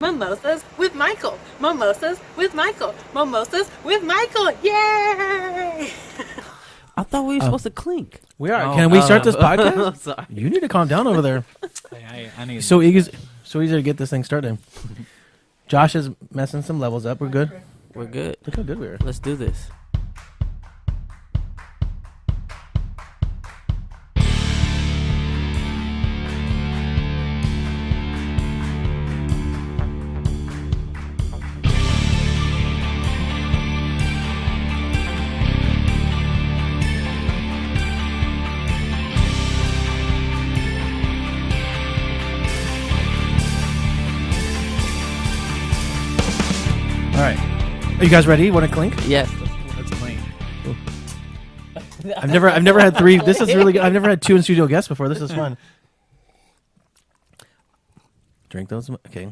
Mimosas with Michael. Mimosas with Michael. Mimosas with Michael. Yay! I thought we were supposed to clink. We are. Can we start this podcast? Sorry. You need to calm down over there. I need So easy to get this thing started. Josh is messing some levels up. We're good. We're good. Look how good we are. Let's do this. All right. Are you guys ready? Want to clink? Yes. Let's clean. I've never had three. This is really good. I've never had two in studio guests before. This is fun. Drink those. Okay.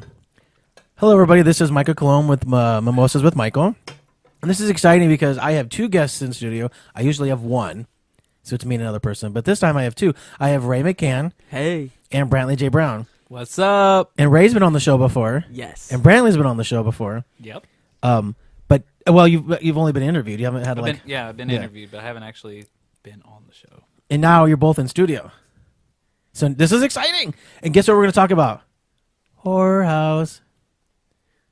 Hello, everybody. This is Michael Cologne with Mimosas with Michael. And this is exciting because I have two guests in studio. I usually have one. So it's me and another person. But this time I have two. I have Ray McCann Hey. and Brantley J. Brown. What's up? And Ray's been on the show before. Yes. And Brantley's been on the show before. Yep. But well, you've only been interviewed. You haven't had I've been Yeah. interviewed, but I haven't actually been on the show. and now you're both in studio. So this is exciting. And guess what we're going to talk about? Horror House.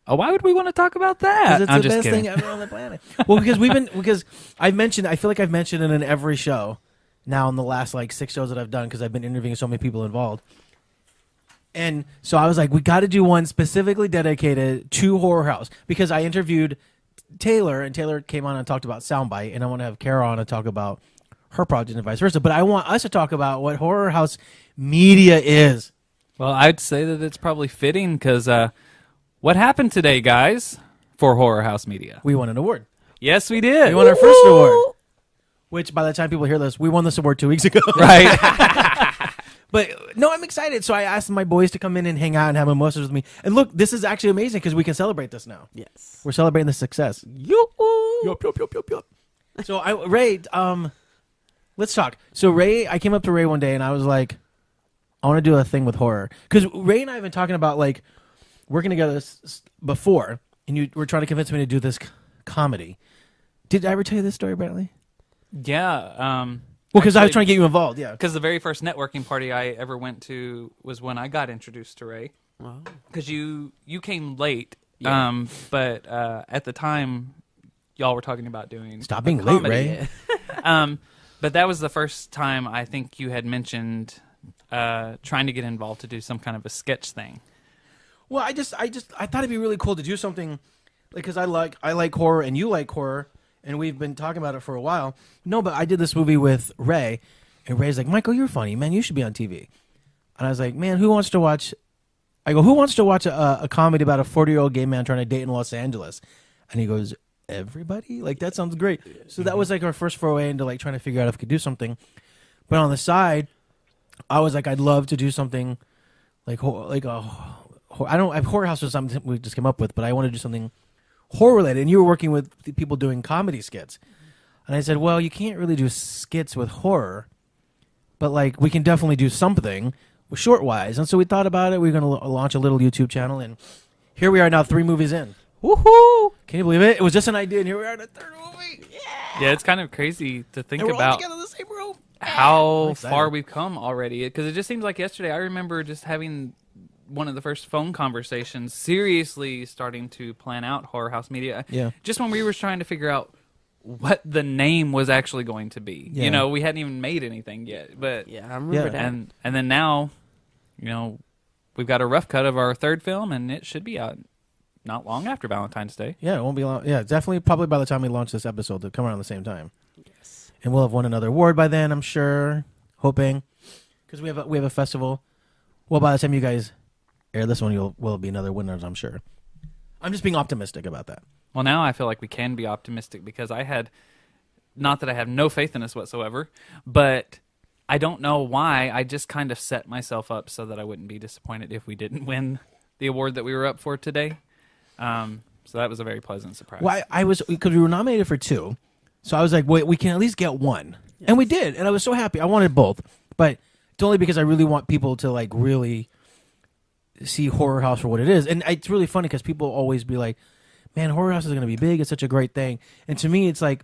Oh, why would we want to talk about that? 'Cause it's I'm the just best kidding. thing ever on the planet. Well, because I feel like I've mentioned it in every show now in the last like 6 shows that I've done because I've been interviewing so many people involved. And so I was like, we got to do one specifically dedicated to Horror House because I interviewed Taylor, and Taylor came on and talked about Soundbite, and I want to have Kara on and talk about her project and vice versa. But I want us to talk about what Horror House media is. Well, I'd say that it's probably fitting because what happened today, guys, for Horror House Media? We won an award. Yes, we did. We won our first award, which by the time people hear this, we won this award 2 weeks ago. Right. But no, I'm excited. So I asked my boys to come in and hang out and have mimosas with me. And look, this is actually amazing because we can celebrate this now. Yes. We're celebrating the success. Yup. So Ray, let's talk. So Ray, I came up to Ray one day and I was like, I want to do a thing with horror because Ray and I have been talking about like working together before, and you were trying to convince me to do this comedy. Did I ever tell you this story, Brantley? Yeah. Well, because I was trying to get you involved. Yeah. Because the very first networking party I ever went to was when I got introduced to Ray. Wow. Because you came late, Yeah. but at the time, y'all were talking about doing Stop being late, comedy. Ray. But that was the first time I think you had mentioned trying to get involved to do some kind of a sketch thing. Well, I thought it'd be really cool to do something, because I like horror and you like horror, and we've been talking about it for a while. No, but I did this movie with Ray, and Ray's like, Michael, you're funny, man. You should be on TV. And I was like, man, who wants to watch? I go, who wants to watch a comedy about a 40-year-old gay man trying to date in Los Angeles? And he goes, everybody? Like, that sounds great. So that was like our first foray into like trying to figure out if we could do something. But on the side, I was like, I'd love to do something like Horror House was something we just came up with, but I want to do something horror related. And you were working with the people doing comedy skits, and I said, well, you can't really do skits with horror, but like we can definitely do something short wise. And so we thought about it. We were going to launch a little YouTube channel, and here we are now, 3 movies in. Woohoo! Can you believe it? It was just an idea, and here we are in the 3rd movie. Yeah, it's kind of crazy to think And we're all about together in the same room. how excited. far we've come already. Because it just seems like yesterday. I remember just having one of the first phone conversations, seriously starting to plan out Horror House Media. Yeah. Just when we were trying to figure out what the name was actually going to be. Yeah. You know, we hadn't even made anything yet. But Yeah, I remember that. and then now, you know, we've got a rough cut of our 3rd film, and it should be out not long after Valentine's Day. Yeah, it won't be long. Yeah, definitely, probably by the time we launch this episode, they'll come around the same time. Yes. And we'll have won another award by then, I'm sure. Hoping, because we have a festival. Well, by the time you guys air this one, will be another winners, I'm sure. I'm just being optimistic about that. Well, now I feel like we can be optimistic because I had, not that I have no faith in this whatsoever, but I don't know why. I just kind of set myself up so that I wouldn't be disappointed if we didn't win the award that we were up for today. So that was a very pleasant surprise. Well, I was, because we were nominated for 2, so I was like, wait, we can at least get 1. Yes. And we did, and I was so happy. I wanted both, but it's only because I really want people to like really see Horror House for what it is. And it's really funny because people always be like, man, Horror House is going to be big. It's such a great thing. And to me, it's like,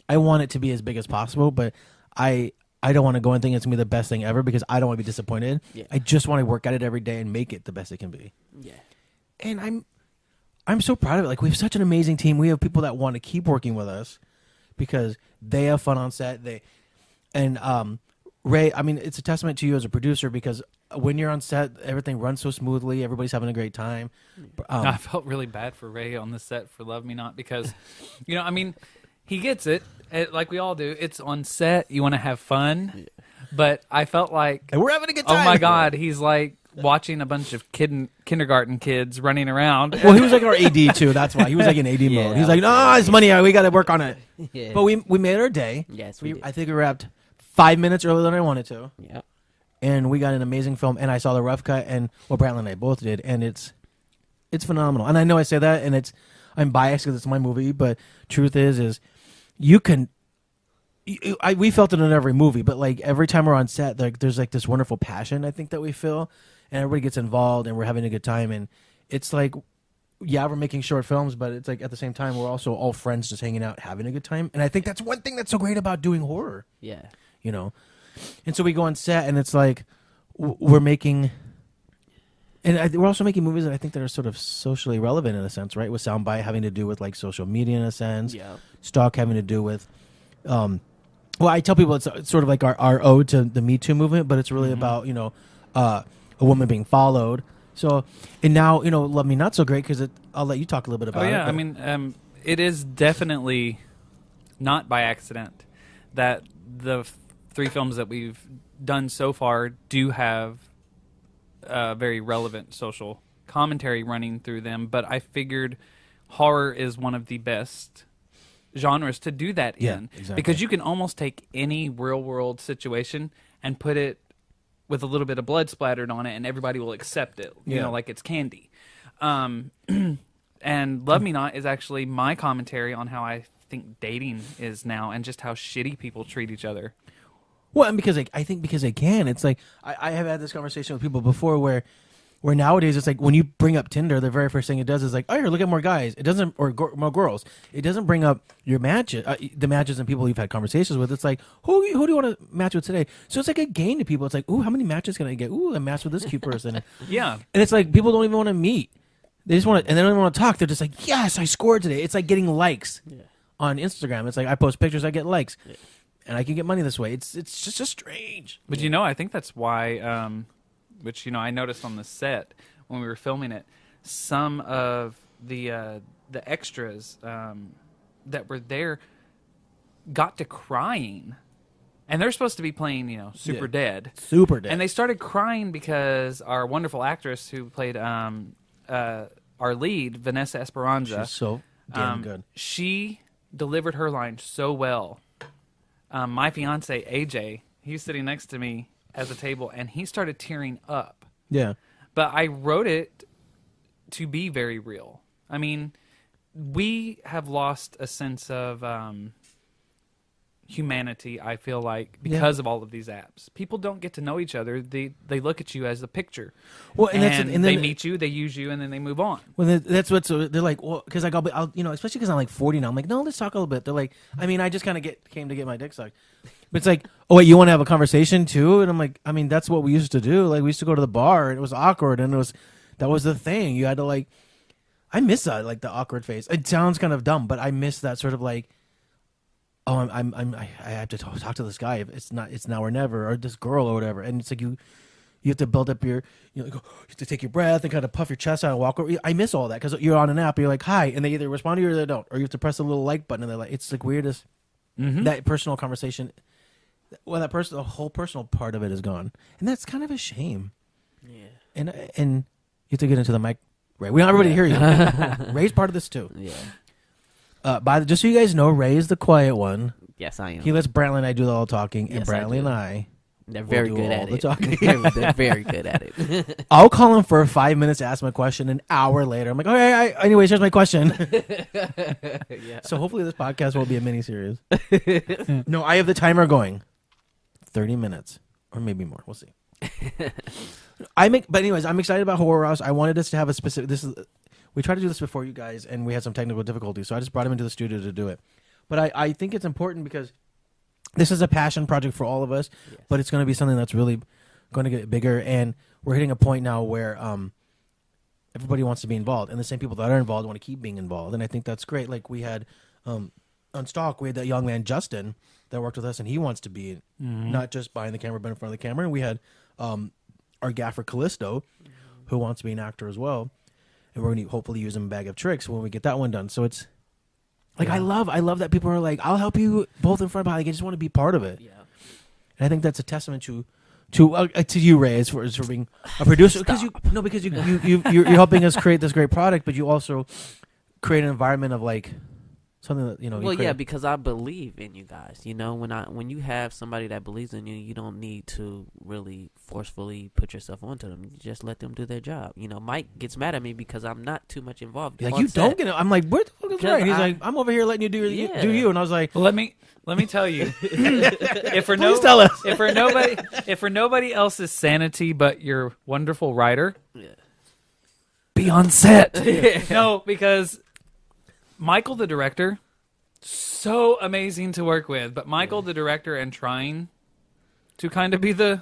I want it to be as big as possible, but I don't want to go and think it's going to be the best thing ever because I don't want to be disappointed. Yeah. I just want to work at it every day and make it the best it can be. Yeah. And I'm so proud of it. Like, we have such an amazing team. We have people that want to keep working with us because they have fun on set. Ray, I mean, it's a testament to you as a producer because when you're on set, everything runs so smoothly. Everybody's having a great time. I felt really bad for Ray on the set for Love Me Not because, I mean, he gets it, like we all do. It's on set. You want to have fun. But I felt like, and we're having a good time. oh, my God, he's like watching a bunch of kindergarten kids running around. Well, he was like our AD, too. That's why. He was like in AD mode. He's like, no, it's money. We got to work on it. Yeah. But we made our day. Yes, we did. I think we wrapped 5 minutes earlier than I wanted to. Yeah. And we got an amazing film. And I saw the rough cut, and Brantley and I both did. And it's phenomenal. And I know I say that, and I'm biased because it's my movie. But truth is you can. We felt it in every movie, but like every time we're on set, like there's like this wonderful passion I think that we feel, and everybody gets involved, and we're having a good time. And it's like, yeah, we're making short films, but it's like at the same time we're also all friends, just hanging out, having a good time. And I think that's one thing that's so great about doing horror. Yeah. And so we go on set, and it's like we're making, and we're also making movies that I think that are sort of socially relevant in a sense, right? With Soundbite having to do with like social media in a sense, Yeah. Stalk having to do with, well, I tell people it's sort of like our ode to the Me Too movement, but it's really about a woman being followed. So, and now Love Me Not So Great because I'll let you talk a little bit about it. Oh yeah, but- I mean, it is definitely not by accident that the 3 films that we've done so far do have very relevant social commentary running through them. But I figured horror is one of the best genres to do that Yeah, in exactly. because you can almost take any real world situation and put it with a little bit of blood splattered on it, and everybody will accept it. Yeah. Like it's candy. And Love Me Not is actually my commentary on how I think dating is now, and just how shitty people treat each other. Well, and because I think because they can, it's like I have had this conversation with people before where nowadays it's like when you bring up Tinder, the very first thing it does is like, oh, here, look at more guys. It doesn't, or more girls. It doesn't bring up your matches, the matches and people you've had conversations with. It's like, who do you want to match with today? So it's like a game to people. It's like, ooh, how many matches can I get? Ooh, I matched with this cute person. Yeah. And it's like people don't even want to meet. They just want to, and they don't even want to talk. They're just like, yes, I scored today. It's like getting likes on Instagram. It's like I post pictures, I get likes, and I can get money this way. It's just strange. But I think that's why, which I noticed on the set when we were filming it, some of the extras that were there got to crying, and they're supposed to be playing super dead, And and they started crying because our wonderful actress who played our lead, Vanessa Esperanza, she's so damn good. She delivered her line so well. My fiance AJ, he was sitting next to me at the table, and he started tearing up. Yeah. But I wrote it to be very real. I mean, we have lost a sense of humanity, I feel like, because of all of these apps. People don't get to know each other. They look at you as a picture. Well, and and they they meet you, they use you, and then they move on. Well, that's what's they're like. Well, because like I'll especially because I'm like 40 now. I'm like, no, let's talk a little bit. They're like, I mean, I just kind of came to get my dick sucked. But it's like, oh wait, you want to have a conversation too? And I'm like, I mean, that's what we used to do. Like we used to go to the bar, and it was awkward, and that was the thing. You had to like, I miss that, like the awkward phase. It sounds kind of dumb, but I miss that sort of like, oh, I have to talk to this guy. It's now or never, or this girl or whatever. And it's like you have to build up your, you have to take your breath and kind of puff your chest out and walk over. I miss all that because you're on an app. You're like, hi, and they either respond to you or they don't, or you have to press a little like button and they're like, it's like weirdest. That personal conversation. Well, the whole personal part of it is gone, and that's kind of a shame. Yeah. And you have to get into the mic, Ray. We want everybody to hear you. Ray's part of this too. Yeah. Just so you guys know, Ray is the quiet one. Yes, I am. He lets Brantley and I do all the talking, and Yes, I Brantley do. and I. They're very We'll do good all at the it. talking. They're very good at it. I'll call him for 5 minutes to ask him a question. An hour later, I'm like, okay, anyways, here's my question. So hopefully this podcast will be a mini series. No, I have the timer going. 30 minutes, or maybe more. We'll see. But anyways, I'm excited about Horror House. I wanted us to have a specific. We tried to do this before you guys, and we had some technical difficulties, so I just brought him into the studio to do it. But I think it's important because this is a passion project for all of us, but it's going to be something that's really going to get bigger, and we're hitting a point now where everybody wants to be involved, and the same people that are involved want to keep being involved, and I think that's great. Like we had on Stalk, we had that young man Justin that worked with us, and he wants to be not just behind the camera, but in front of the camera. And we had our gaffer Callisto, who wants to be an actor as well, and we're going to hopefully use him in Bag of Tricks when we get that one done. So it's like I love that people are like, I'll help you both in front of. Like I just want to be part of it. Yeah. And I think that's a testament to you, Ray, as for being a producer, because you're helping us create this great product, but you also create an environment of like something that Well, yeah, because I believe in you guys. You know, when you have somebody that believes in you, you don't need to really forcefully put yourself onto them. You just let them do their job. You know, Mike gets mad at me because I'm not too much involved. Like you don't get it. I'm like, where the fuck is Ray? And he's like, I'm over here letting you do you, and I was like, Well, let me tell you, if for tell us. if for nobody else's sanity but your wonderful writer, be on set. No, because Michael, the director, so amazing to work with. But Michael, the director, and trying to kind of be the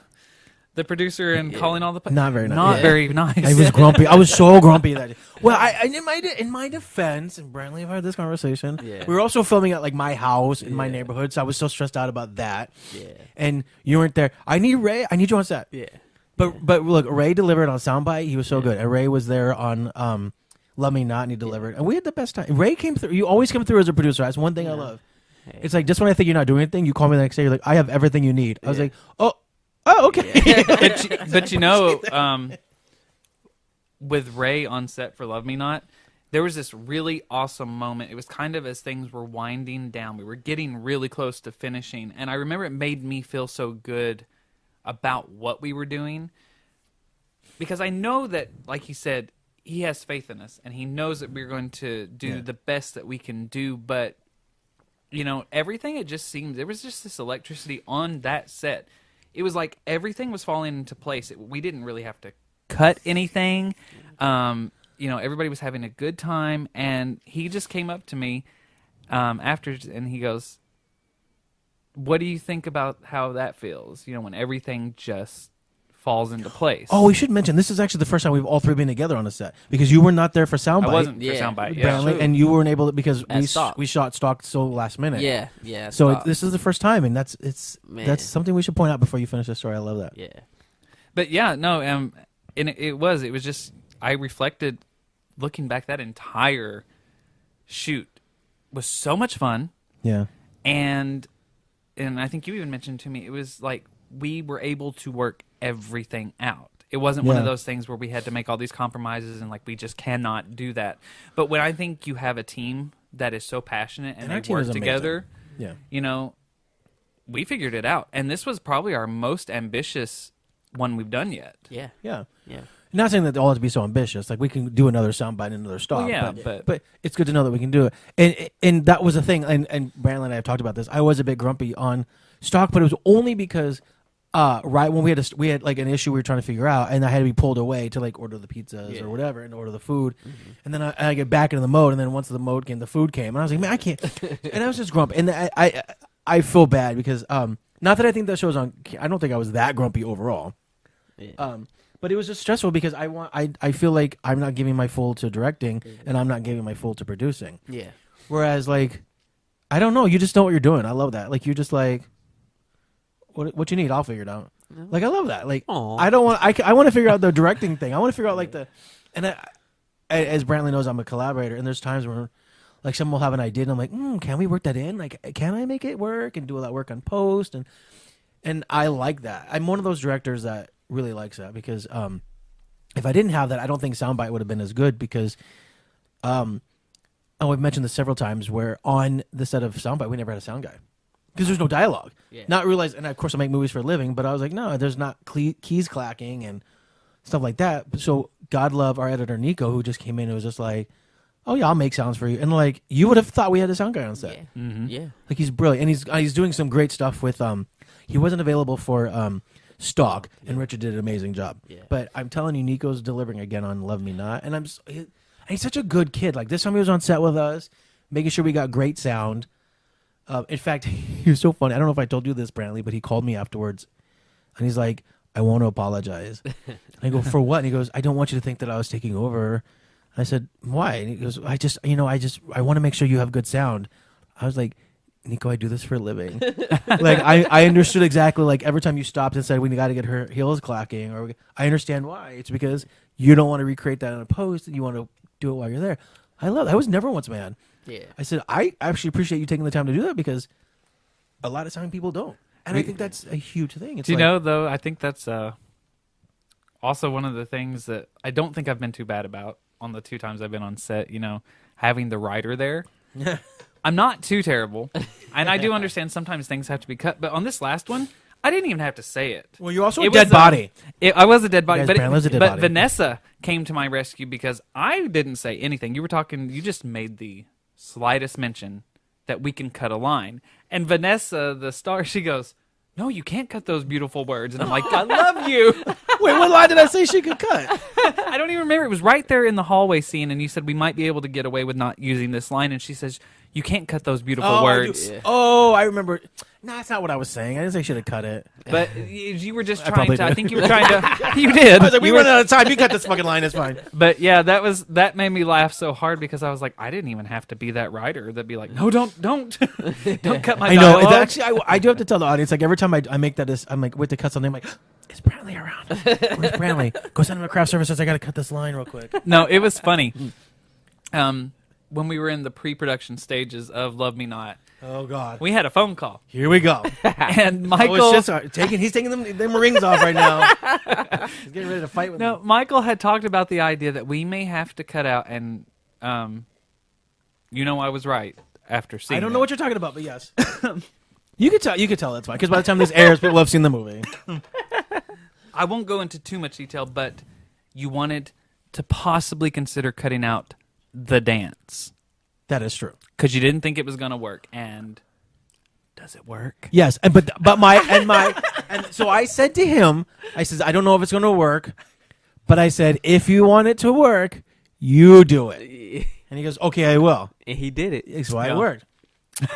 producer and calling all the not very nice. Not very nice. I was grumpy. I was so grumpy that day. Well, in my defense, and Brantley, I've had this conversation. Yeah. We were also filming at like my house in my neighborhood, so I was so stressed out about that. Yeah. And you weren't there. I need Ray. I need you on set. Yeah. But look, Ray delivered on Soundbite. He was so good. And Ray was there on Love Me Not, and he delivered. And we had the best time. Ray came through. You always come through as a producer. That's one thing I love. Hey. It's like, just when I think you're not doing anything, you call me the next day. You're like, I have everything you need. I was like, oh, okay. but you know, with Ray on set for Love Me Not, there was this really awesome moment. It was kind of as things were winding down. We were getting really close to finishing. And I remember it made me feel so good about what we were doing. Because I know that, like he said, he has faith in us. And he knows that we're going to do the best that we can do. But, you know, everything, it just seemed, there was just this electricity on that set. It was like everything was falling into place. We didn't really have to cut anything. You know, everybody was having a good time, and he just came up to me after, and he goes, "What do you think about how that feels? You know, when everything just falls into place." Oh, we should mention this is actually the first time we've all three been together on a set, because you were not there for Soundbite. I wasn't for Yeah. Soundbite. Yeah. Brantley, and you weren't able to, because Stalk. we shot Stalk so last minute. Yeah. So Stalk. this is the first time, and that's something we should point out before you finish the story. I love that. Yeah. But yeah, no, and it was just, I reflected, looking back, that entire shoot was so much fun. Yeah. And I think you even mentioned to me, it was like we were able to work everything out. It wasn't one of those things where we had to make all these compromises and like we just cannot do that. But when I think you have a team that is so passionate and our they team work is amazing. together, Yeah. you know, we figured it out. And this was probably our most ambitious one we've done yet. Yeah. Yeah. Yeah. Not saying that they all have to be so ambitious. Like, we can do another Soundbite and another Stalk. Well, yeah, but it's good to know that we can do it. And that was the thing. And Brantley and I have talked about this. I was a bit grumpy on Stalk, but it was only because right when we had like an issue we were trying to figure out, and I had to be pulled away to like order the pizzas or whatever and order the food. Mm-hmm. And then I get back into the mode, and then once the mode came, the food came, and I was like, man, I can't. And I was just grumpy. And I feel bad because not that I think that show's on. I don't think I was that grumpy overall. Yeah. But it was just stressful because I feel like I'm not giving my full to directing, and I'm not giving my full to producing. Yeah. Whereas, like, I don't know, you just know what you're doing. I love that. Like, you're just like, what you need, I'll figure it out. Yeah. Like, I love that. Like, Aww. I don't want. I want to figure out the directing thing. I want to figure out like and as Brantley knows, I'm a collaborator, and there's times where like someone will have an idea, and I'm like, can we work that in? Like, can I make it work and do all that work on post? And I like that. I'm one of those directors that really likes that, because if I didn't have that, I don't think Soundbite would have been as good, because I've mentioned this several times where on the set of Soundbite we never had a sound guy because there's no dialogue. Yeah. Not realize, and of course I make movies for a living, but I was like, no, there's not keys clacking and stuff like that. So God love our editor Nico, who just came in and was just like, oh yeah, I'll make sounds for you, and like you would have thought we had a sound guy on set. Yeah. Mm-hmm. Yeah. Like, he's brilliant, and he's doing some great stuff with he wasn't available for Stalk, and Richard did an amazing job. Yeah. But I'm telling you, Nico's delivering again on Love Me Not, and he's such a good kid. Like this time he was on set with us, making sure we got great sound. In fact, he was so funny. I don't know if I told you this, Brantley, but he called me afterwards, and he's like, "I want to apologize." And I go, "For what?" And he goes, "I don't want you to think that I was taking over." I said, "Why?" And he goes, I want to make sure you have good sound." I was like, "Nico, I do this for a living." Like I understood exactly. Like every time you stopped and said, "We got to get her heels clacking," or I understand why. It's because you don't want to recreate that in a post, and you want to do it while you're there. I was never once mad. Yeah. I said, I actually appreciate you taking the time to do that because a lot of time people don't. And I think that's a huge thing. It's Do you know, though, I think that's also one of the things that I don't think I've been too bad about on the 2 times I've been on set, having the writer there. I'm not too terrible. And I do understand sometimes things have to be cut. But on this last one, I didn't even have to say it. Well, you're also a It dead was, body. I was a dead body. Yes, But, Brandon was a dead but body. Vanessa came to my rescue because I didn't say anything. You just made the slightest mention that we can cut a line. And Vanessa, the star, she goes, "No, you can't cut those beautiful words." And I'm like, "I love you." Wait, what line did I say she could cut? I don't even remember. It was right there in the hallway scene, and you said we might be able to get away with not using this line. And she says, "You can't cut those beautiful words." I remember. No, that's not what I was saying. I didn't say she should have cut it. But you were just I trying probably to. I did. think you were trying to. You did. I was like, we You were- run out of time. You cut this fucking line. It's fine. But yeah, that made me laugh so hard because I was like, I didn't even have to be that writer. That'd be like, no, don't cut my I know. dialogue. It's actually, I do have to tell the audience. Like every time I make that, I'm like, wait to cut something. I'm like, is Brantley around? Where's Brantley? Go send him a craft services. I got to cut this line real quick. No, it was funny. When we were in the pre-production stages of Love Me Not, Oh God. we had a phone call, Here we go. and Oh, Michael. it's just, he's taking them rings off right now. He's getting ready to fight with No, them. Michael had talked about the idea that we may have to cut out, and I was right after seeing. I don't know what you're talking about, but yes. You could tell that's fine. Because by the time this airs, people have seen the movie. I won't go into too much detail, but you wanted to possibly consider cutting out the dance That is true. because you didn't think it was going to work. And does it work? Yes, and so I said to him, I says, I don't know if it's going to work, but I said, if you want it to work, you do it. And he goes, okay, I will. And he did it. That's why Yeah. it worked.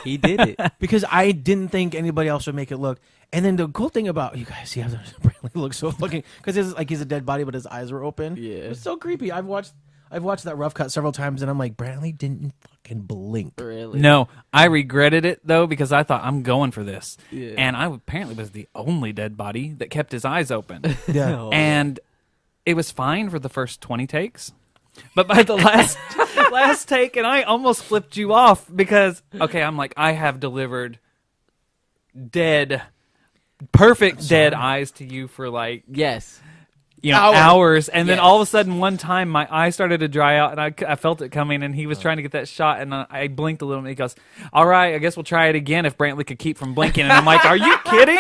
He did it. Because I didn't think anybody else would make it look. And then the cool thing about you guys see how Brantley looks so fucking because it's like he's a dead body, but his eyes were open. Yeah. It's so creepy. I've watched that rough cut several times, and I'm like, Brantley didn't fucking blink. Really? No, I regretted it though because I thought I'm going for this, Yeah. and I apparently was the only dead body that kept his eyes open, Yeah. Oh, and it was fine for the first 20 takes, but by the last take, and I almost flipped you off because I'm like, I have delivered perfect dead eyes to you for like yes. hours, and then Yes. all of a sudden one time my eye started to dry out, and I felt it coming, and he was trying to get that shot, and I blinked a little, and he goes, "All right, I guess we'll try it again if Brantley could keep from blinking." And I'm like, "Are you kidding?"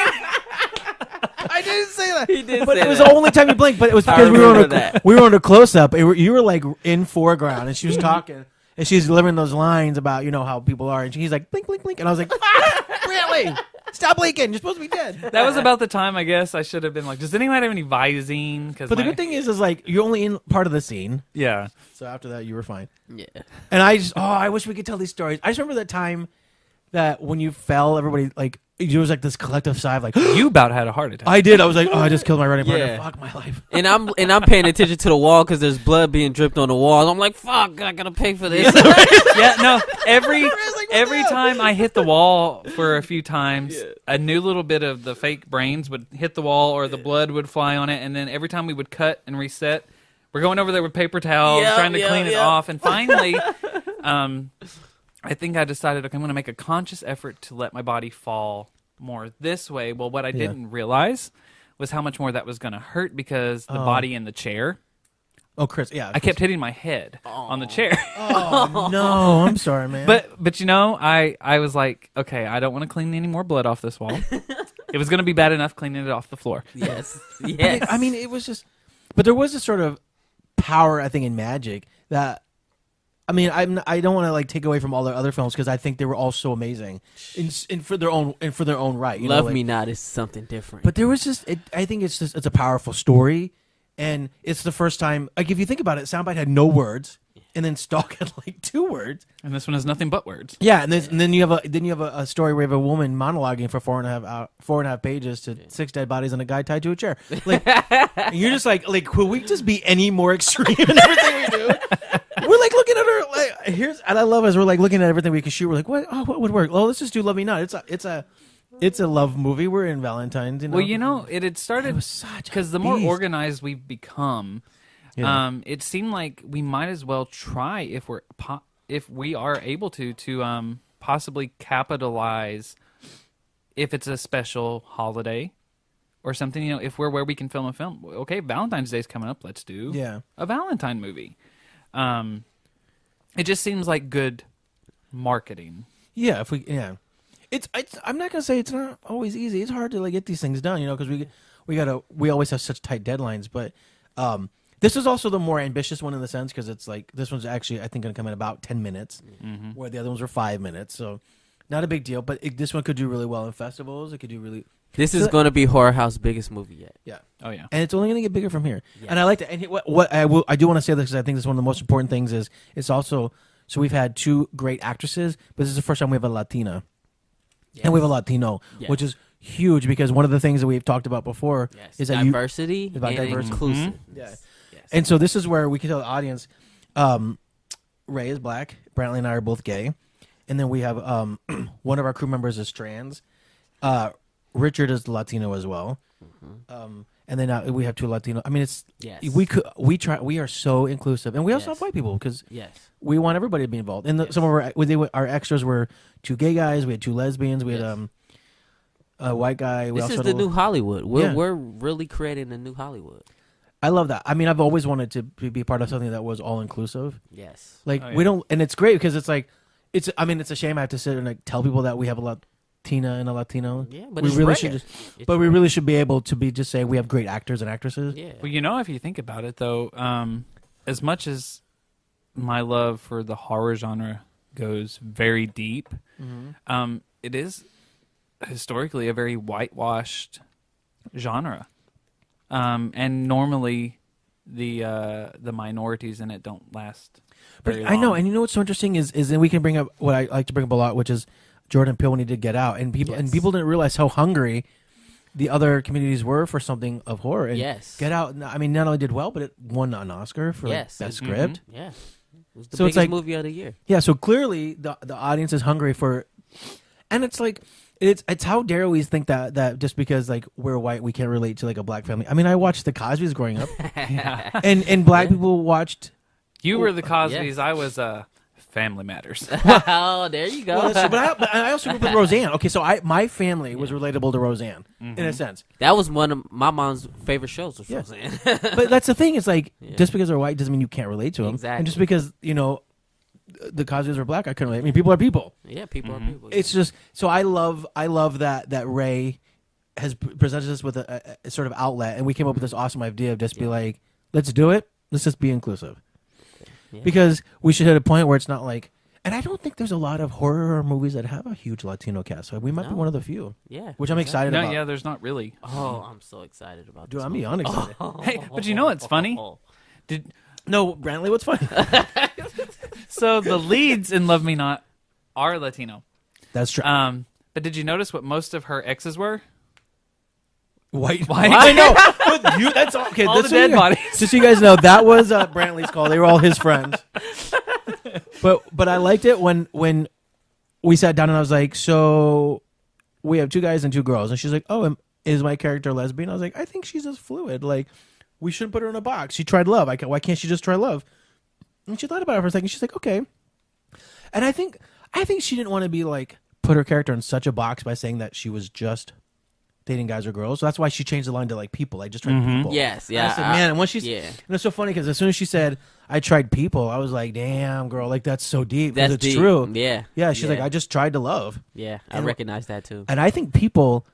I didn't say that. He did But say it was that. the only time you blinked. But it was I because remember that. we were on a close up. You were like in foreground, and she was talking, and she's delivering those lines about how people are, and he's like blink, blink, blink, and I was like, Brantley, stop blinking. You're supposed to be dead. That was about the time I guess I should have been like, "Does anyone have any Visine?" Because But the good thing is like you're only in part of the scene, yeah, so after that you were fine. Yeah. And I wish we could tell these stories. I just remember that time that when you fell, everybody like there was like this collective sigh of like you about had a heart attack. I did. I was like, oh, I just killed my running partner. Yeah. Fuck my life. And I'm paying attention to the wall because there's blood being dripped on the wall. I'm like, fuck, I gotta pay for this. Yeah, no. Every time I hit the wall for a few times, a new little bit of the fake brains would hit the wall, or the blood would fly on it, and then every time we would cut and reset, we're going over there with paper towels, Yep, trying to yep, clean it yep. off, and finally, I think I decided, okay, I'm going to make a conscious effort to let my body fall more this way. Well, what I didn't realize was how much more that was going to hurt because the body in the chair. Oh, Chris, yeah. I kept hitting my head on the chair. Oh, no, I'm sorry, man. But I was like, okay, I don't want to clean any more blood off this wall. It was going to be bad enough cleaning it off the floor. Yes. Yes. I mean, it was just, but there was this sort of power, I think, in magic that I mean, I don't want to like take away from all their other films because I think they were all so amazing, in for their own right. You Love know, like, Me Not is something different. But there was just, I think it's a powerful story, and it's the first time. Like if you think about it, Soundbite had no words, and then Stalk had like 2 words. And this one has nothing but words. Yeah, and then you have a story where you have a woman monologuing for 4.5 pages to 6 dead bodies and a guy tied to a chair. Like and you're just like could we just be any more extreme in everything we do? We're like looking at her like and I love as we're like looking at everything we can shoot. We're like, what would work? Well, let's just do Love Me Not. It's a love movie. We're in Valentine's. You know? Well, you know, it had started because the more beast. organized we've become, Yeah. it seemed like we might as well try if we are able to possibly capitalize if it's a special holiday or something. You know, if we're where we can film a film. Okay, Valentine's Day's coming up. Let's do a Valentine movie. It just seems like good marketing. Yeah, It's I'm not gonna say it's not always easy. It's hard to like get these things done, you know, because we always have such tight deadlines. But this is also the more ambitious one in the sense because it's like this one's actually I think gonna come in about 10 minutes, where the other ones were 5 minutes. So not a big deal. But this one could do really well in festivals. It could do really. This is going to be Horror House biggest movie yet. Yeah. Oh yeah. And it's only going to get bigger from here. Yes. And I like that. And what I do want to say this because I think this is one of the most important things is it's also so we've had 2 great actresses, but this is the first time we have a Latina. Yes. And we have a Latino, Yes. which is huge because one of the things that we've talked about before Yes. is that diversity about and diversity. inclusive. Yeah. Yes. And so this is where we can tell the audience, Ray is black, Brantley and I are both gay, and then we have one of our crew members is trans, Richard is Latino as well, and then we have 2 Latino. I mean, it's Yes. we are so inclusive, and we also have white people because Yes. we want everybody to be involved. And some of our extras were 2 gay guys, we had 2 lesbians, we had a white guy. This is the new Hollywood. We're really creating a new Hollywood. I love that. I mean, I've always wanted to be part of something that was all inclusive. Yes. Like Oh, yeah. we don't, and it's great because it's like, I mean, it's a shame I have to sit and like tell people that we have a Latina and a Latino. Yeah, but we it's really rare. should It's we rare. really should be able to just say we have great actors and actresses. Yeah. Well, you know, if you think about it, though, as much as my love for the horror genre goes very deep, it is historically a very whitewashed genre, and normally the minorities in it don't last. But Very I know, long. and you know what's so interesting is then we can bring up what I like to bring up a lot, which is Jordan Peele when he did Get Out, and people Yes. didn't realize how hungry the other communities were for something of horror. And Yes. Get Out, I mean, not only did well, but it won an Oscar for Yes. best Mhm. script. Yeah. It was the So it's biggest like- movie of the year. Yeah, so clearly the audience is hungry for, and it's like it's how dare we think that just because like we're white we can't relate to like a black family. I mean, I watched the Cosbys growing up, and black people watched. You were the Cosbys. yes. I was Family Matters. Oh, there you go. Well, that's true, but I also grew up with Roseanne. Okay, so my family was relatable to Roseanne in a sense. That was one of my mom's favorite shows. Was Yeah. Roseanne. But that's the thing. It's like Yeah. just because they're white doesn't mean you can't relate to them. Exactly. And just because the Cosbys are black, I couldn't relate. I mean, people are people. Yeah, people are people. It's just so I love that Ray has presented us with a sort of outlet, and we came up with this awesome idea of just be like, let's do it. Let's just be inclusive. Yeah. Because we should hit a point where it's not like, and I don't think there's a lot of horror movies that have a huge Latino cast. So we might be No. one of the few, Yeah. which I'm excited No, about. yeah, there's not really. Oh, I'm so excited about Dude, this. I'm movie. beyond excited. Hey, but you know what's funny? Did No, Brantley, what's funny? so the leads in Love Me Not are Latino. That's true. But did you notice what most of her exes were? White. White. I know. But that's all. Okay, All that's the so dead you- bodies. Just so you guys know, that was Brantley's call. They were all his friends. But I liked it when we sat down and I was like, so we have 2 guys and 2 girls, and she's like, oh, is my character lesbian? I was like, I think she's just fluid. Like, we shouldn't put her in a box. She tried love. Why can't she just try love? And she thought about it for a second. She's like, okay. And I think she didn't want to be like put her character in such a box by saying that she was just dating guys or girls. So that's why she changed the line to like people. I just tried people. Yes, And yeah. I said, man, and when she's yeah. and it's so funny because as soon as she said I tried people, I was like, damn, girl, like that's so deep. 'Cause That's it's deep. true. Yeah. Yeah. She's like, Yeah. I just tried to love, Yeah, I And- recognize that too. and I think people,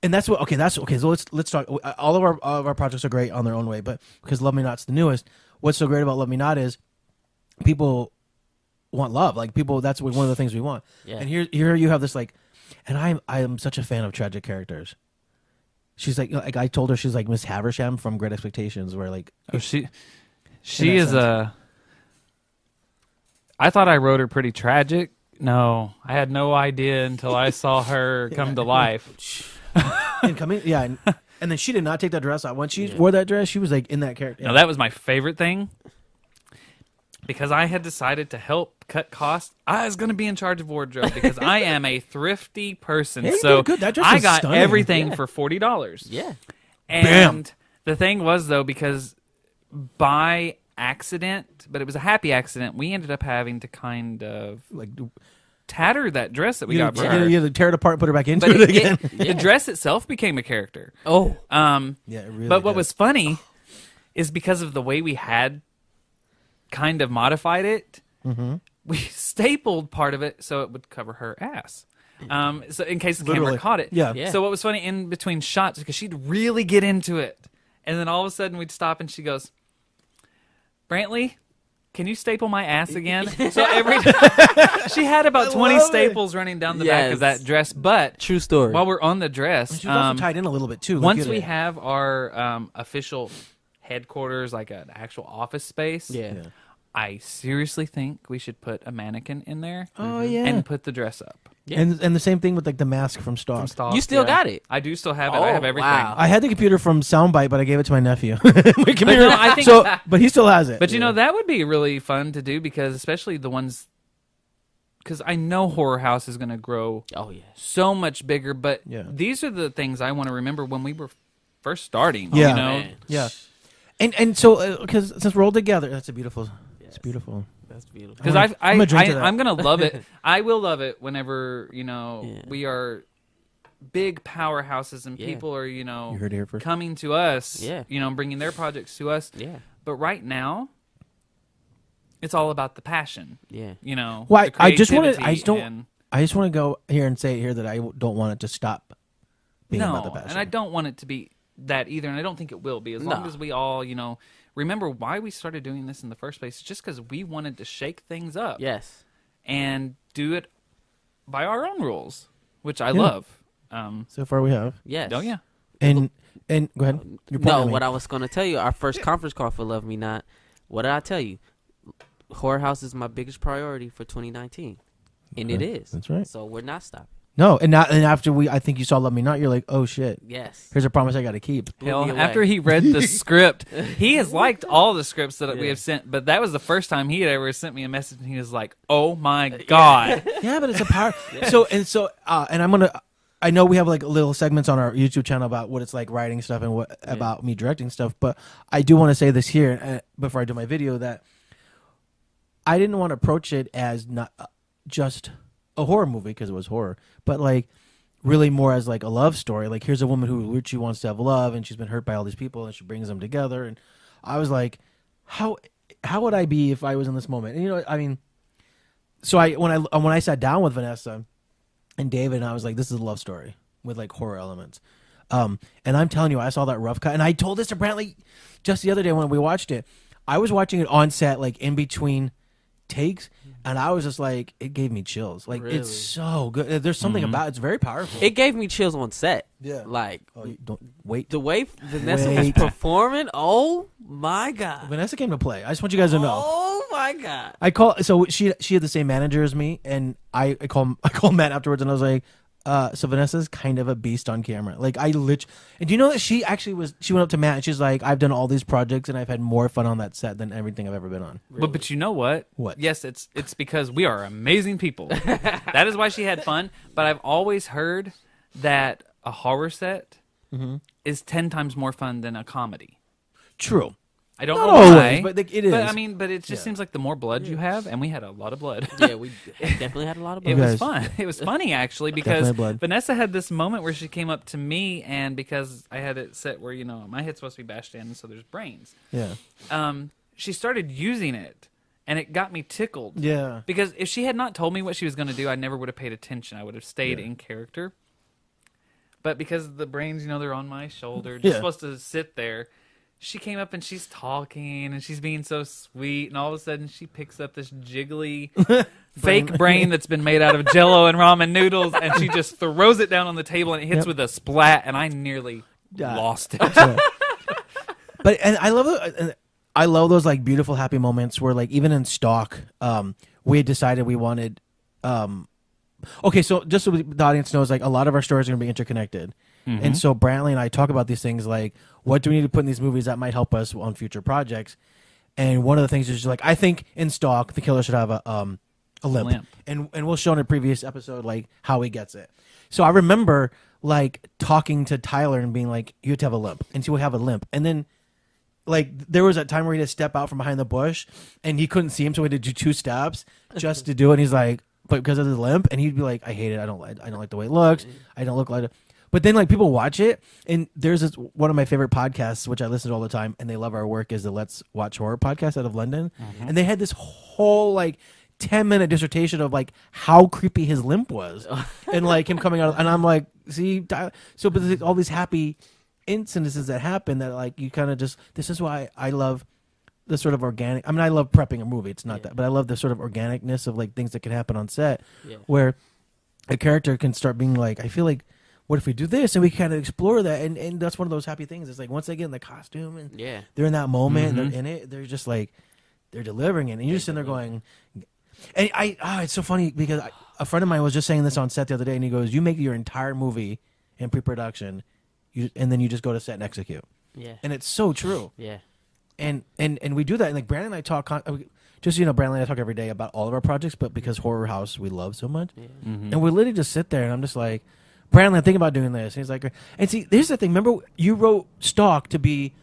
and that's what. Okay, that's okay. So let's talk. All of our projects are great on their own way, but because Love Me Not's the newest, what's so great about Love Me Not is people want love. Like people, that's one of the things we want. Yeah. And here you have this like, and I am such a fan of tragic characters. She's like I told her she's like Miss Haversham from Great Expectations, where like she In is that I thought I wrote her pretty tragic. No, I had no idea until I saw her come to life. and coming, yeah, and then she did not take that dress off. When she wore that dress, she was like in that character. Now that was my favorite thing because I had decided to help cut costs. I was going to be in charge of wardrobe because I am a thrifty person. Yeah, you so did good. That dress I is got stunning. everything Yeah. for $40. Yeah. And the thing was though, because by accident, but it was a happy accident, we ended up having to kind of like tatter that dress that we you got for had, her. you had to tear it apart, and put her back into But it again. the dress itself became a character. Oh. Yeah, it really But what did. was funny is because of the way we had kind of modified it, we stapled part of it so it would cover her ass. So in case the Literally. camera caught it. Yeah. Yeah. So what was funny in between shots, because she'd really get into it. And then all of a sudden we'd stop and she goes, Brantley, can you staple my ass again? So every she had about 20 love it. staples running down the back of Yes. that dress. But True story. while we're on the dress, She was also tied in a little bit too. Like, once you we know. have our official headquarters, like an actual office space, yeah. I seriously think we should put a mannequin in there Oh yeah, and put the dress up. Yeah. and the same thing with like the mask from Stalk. From Stalk, You still yeah. got it? I do still have it. Oh, I have everything. wow. I had the computer from Soundbite, but I gave it to my nephew. My computer, no, I think- but he still has it. But you know, that would be really fun to do because especially the ones, because I know Horror House is going to grow Oh yeah. so much bigger, but Yeah. these are the things I want to remember when we were first starting. Yeah. You know? Man. Yeah. And so because since we're all together, that's a beautiful. It's Yes. beautiful. That's beautiful. Because I'm gonna drink to that. I'm gonna love it. I will love it whenever Yeah. we are big powerhouses and Yeah. people are You heard it here first. coming to us. Yeah. Bringing their projects to us. Yeah. But right now, it's all about the passion. Yeah. Well, the I just wanted. creativity I just want to go here and say here that I don't want it to stop being about the passion. and I don't want it to be that either, and I don't think it will be. As long No. as we all, remember why we started doing this in the first place. It's just because we wanted to shake things up. Yes. And do it by our own rules, which I love. So far we have. Yes. Oh yeah. And go ahead. You're pointing No, at me. what I was going to tell you, our first conference call for Love Me Not, what did I tell you? Horror House is my biggest priority for 2019. And it is. That's right. So we're not stopping. No, and after I think you saw Love Me Not, you're like, oh shit. Yes. Here's a promise I got to keep. Blew Hell, me away. after he read the script, he has liked all the scripts that we Yeah. have sent, but that was the first time he had ever sent me a message, and he was like, "Oh my god!" Yeah, but it's a power. And I'm gonna. I know we have like little segments on our YouTube channel about what it's like writing stuff and what about me directing stuff, but I do want to say this here before I do my video that I didn't want to approach it as not just a horror movie because it was horror, but like really more as like a love story. Like here's a woman who literally wants to have love and she's been hurt by all these people and she brings them together. And I was like, how would I be if I was in this moment? And I mean, so when I sat down with Vanessa and David, and I was like, this is a love story with like horror elements. And I'm telling you, I saw that rough cut, and I told this to Brantley just the other day when we watched it. I was watching it on set, like in between takes, and I was just like, it gave me chills. Like Really? it's so good. There's something about it's very powerful. It gave me chills on set. Yeah. Like, Oh, you don't wait. the way Vanessa was Wait. performing, oh my God. Vanessa came to play. I just want you guys to know. Oh my God. She had the same manager as me, and I called Matt afterwards, and I was like, so Vanessa's kind of a beast on camera. Like and do you know that she went up to Matt and she's like, I've done all these projects and I've had more fun on that set than everything I've ever been on. But you know what? What? Yes, it's because we are amazing people. That is why she had fun. But I've always heard that a horror set is 10 times more fun than a comedy. True. I don't Not know why, always, but it is. But I mean, it just seems like the more blood you have, and we had a lot of blood. Yeah, we definitely had a lot of It blood. was guys- fun. It was funny actually because Definitely blood. Vanessa had this moment where she came up to me, and because I had it set where my head's supposed to be bashed in, so there's brains. Yeah. She started using it, and it got me tickled. Yeah. Because if she had not told me what she was going to do, I never would have paid attention. I would have stayed in character. But because the brains, they're on my shoulder, just Yeah. supposed to sit there. she came up and she's talking and she's being so sweet, and all of a sudden she picks up this jiggly fake brain that's been made out of Jello and ramen noodles, and she just throws it down on the table and it hits with a splat, and I nearly lost it. But and I love those like beautiful happy moments where like even in Stalk, we had decided we wanted. Okay, so just so the audience knows, like a lot of our stories are going to be interconnected, and so Brantley and I talk about these things like what do we need to put in these movies that might help us on future projects, and one of the things is just like I think in Stalk the killer should have a limp. And we'll show in a previous episode like how he gets it. So I remember like talking to Tyler and being like, you have to have a limp, and he would have a limp, and then. Like there was a time where he had to step out from behind the bush and he couldn't see him, so he had to do 2 steps just to do it. And he's like, but because of the limp, and he'd be like, I hate it. I don't like the way it looks. I don't look like it. But then like people watch it, and there's this one of my favorite podcasts which I listen to all the time, and they love our work, is the Let's Watch Horror podcast out of London, and they had this whole like 10-minute dissertation of like how creepy his limp was, and like him coming out, and I'm like, see, so but there's all these happy incidences that happen that like you kind of just, this is why I love the sort of organic, I mean I love prepping a movie, it's not that, but I love the sort of organicness of like things that can happen on set where a character can start being like, I feel like what if we do this, and we kind of explore that, and that's one of those happy things. It's like once they get in the costume and they're in that moment and they're in it, they're just like they're delivering it, and you're just sitting there going, and it's so funny because a friend of mine was just saying this on set the other day, and he goes, you make your entire movie in pre-production, and then you just go to set and execute. Yeah. And it's so true. Yeah. And we do that. And like Brandon and I talk, just, Brandon and I talk every day about all of our projects, but because Horror House we love so much. Yeah. And we literally just sit there and I'm just like, Brandon, I think about doing this. And he's like, and see, here's the thing. Remember, you wrote Stalk to be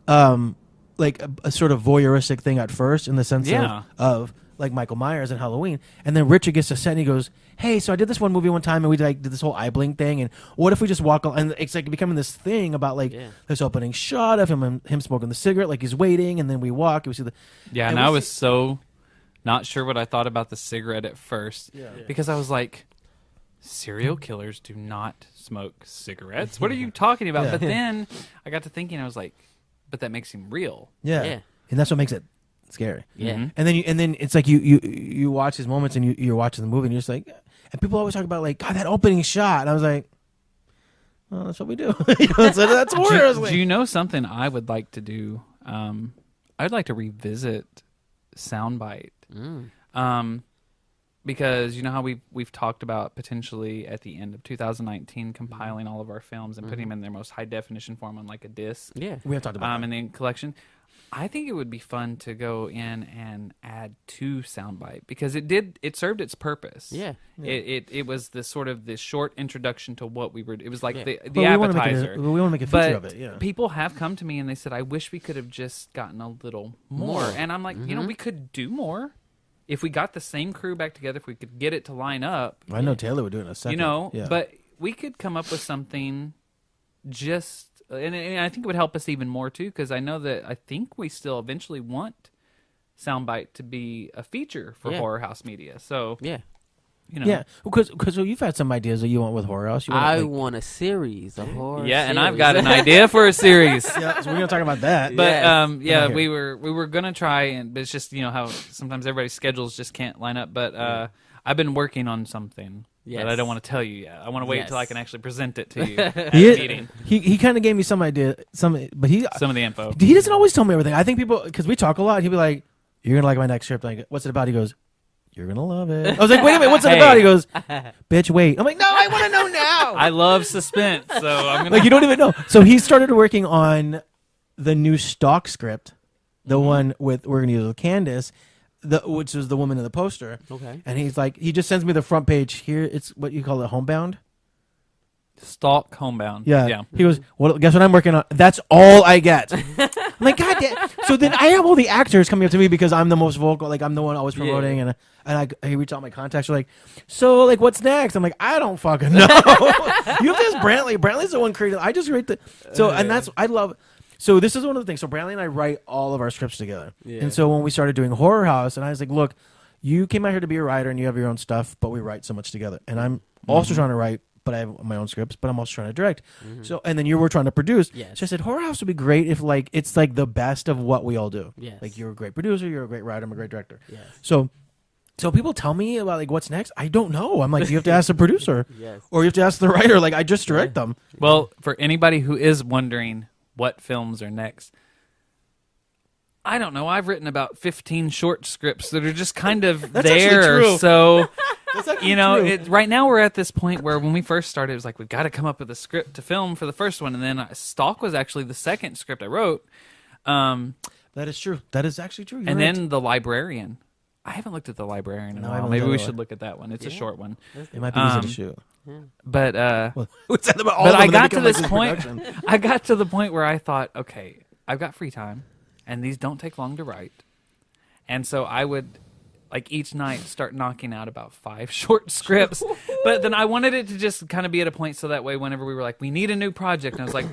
like a sort of voyeuristic thing at first, in the sense of like Michael Myers and Halloween. And then Richard gets to set and he goes, hey, so I did this one movie one time and we like did this whole eye blink thing, and what if we just walk on, and it's like becoming this thing about like this opening shot of him smoking the cigarette, like he's waiting, and then we walk and we see the and I was so not sure what I thought about the cigarette at first, because I was like, serial killers do not smoke cigarettes. What are you talking about? But then I got to thinking, I was like, but that makes him real. And that's what makes it scary. And then it's like you watch his moments, and you're watching the movie, and you're just like, and people always talk about like, God, that opening shot, and I was like, well, that's what we do. So that's horror. Do you know something I would like to do? I'd like to revisit Soundbite. Because you know how we've talked about potentially at the end of 2019 compiling all of our films and putting them in their most high definition form on like a disc. We have talked about that. In the collection. I think it would be fun to go in and add to Soundbite, because it served its purpose. It was the sort of the short introduction to what we were. It was like the appetizer. We want to make a feature of it. Yeah. People have come to me and they said, I wish we could have just gotten a little more. And I'm like, we could do more. If we got the same crew back together, if we could get it to line up. I know Taylor would do it in a second. But we could come up with something just... And I think it would help us even more, too, because I think we still eventually want Soundbite to be a feature for Horror House Media. So, because you've had some ideas that you want with Horror House. I want a series, a horror series. And I've got an idea for a series. So we're going to talk about that. But, we were going to try, but it's just, how sometimes everybody's schedules just can't line up. But I've been working on something. But I don't want to tell you yet. I want to wait until I can actually present it to you at a meeting. He kind of gave me some idea, some of the info. He doesn't always tell me everything. I think people, because we talk a lot, he'll be like, "You're gonna like my next script." Like, what's it about? He goes, "You're gonna love it." I was like, "Wait a minute, what's it about?" He goes, "Bitch, wait." I'm like, "No, I want to know now." I love suspense, so I'm gonna like you don't even know. So he started working on the new Stalk script, the one we're gonna use with Candace. Which is the woman in the poster. Okay. And he's like, he just sends me the front page. Here, it's what you call it, homebound? Stalk homebound. Yeah. He goes, well, guess what I'm working on? That's all I get. I'm like, God damn. So then I have all the actors coming up to me because I'm the most vocal. Like, I'm the one always promoting. And I reach out my contacts. They're like, so, like, what's next? I'm like, I don't fucking know. You have to ask Brantley. Brantley's the one creative. I just write the... So, and that's... I love... So this is one of the things. So Brantley and I write all of our scripts together. And so when we started doing Horror House, and I was like, look, you came out here to be a writer and you have your own stuff, but we write so much together. And I'm also trying to write, but I have my own scripts, but I'm also trying to direct. So, and then you were trying to produce. Yes. So I said, Horror House would be great if like it's like the best of what we all do. Yes. Like you're a great producer, you're a great writer, I'm a great director. Yes. So people tell me about like what's next. I don't know. I'm like, you have to ask the producer, Yes. or you have to ask the writer. Like I just direct them. Well, for anybody who is wondering what films are next, I don't know. I've written about 15 short scripts that are just kind of That's actually there. true. So, That's actually you know, true. right now we're at this point where when we first started, it was like, we've got to come up with a script to film for the first one. And then Stalk was actually the second script I wrote. That is true. That is actually true. You're And right. then The Librarian. I haven't looked at The Librarian in No, a I while. haven't Maybe looked we at it. should look at that one. It's a short one. It might be easy to shoot. But What's that about all but of them? I They got to become, like, this this point. production. I got to the point where I thought, okay, I've got free time, and these don't take long to write, and so I would, like, each night start knocking out about 5 short scripts. But then I wanted it to just kind of be at a point so that way, whenever we were like, we need a new project, and I was like,